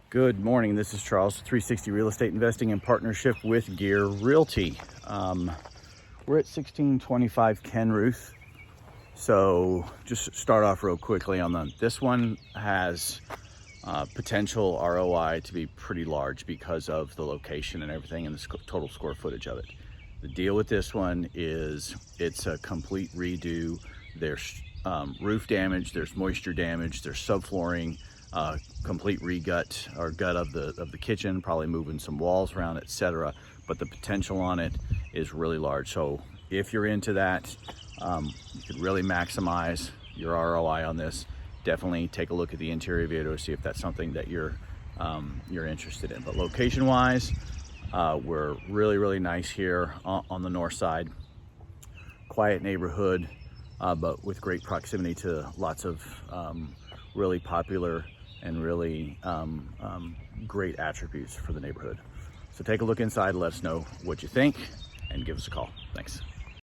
Good morning. This is Charles, 360 Real Estate Investing in partnership with Gear Realty. We're at 1625 Kenruth. So just start off real quickly on this one has potential ROI to be pretty large because of the location and everything and the total square footage of it. The deal with this one is it's a complete redo. There's roof damage, there's moisture damage, there's subflooring, complete gut of the kitchen, probably moving some walls around, etc. But the potential on it is really large. So if you're into that, you could really maximize your ROI on this. Definitely take a look at the interior video to see if that's something that you're interested in. But location wise, we're really nice here on the north side. Quiet neighborhood, but with great proximity to lots of really popular and really great attributes for the neighborhood. So take a look inside, let us know what you think, and give us a call. Thanks.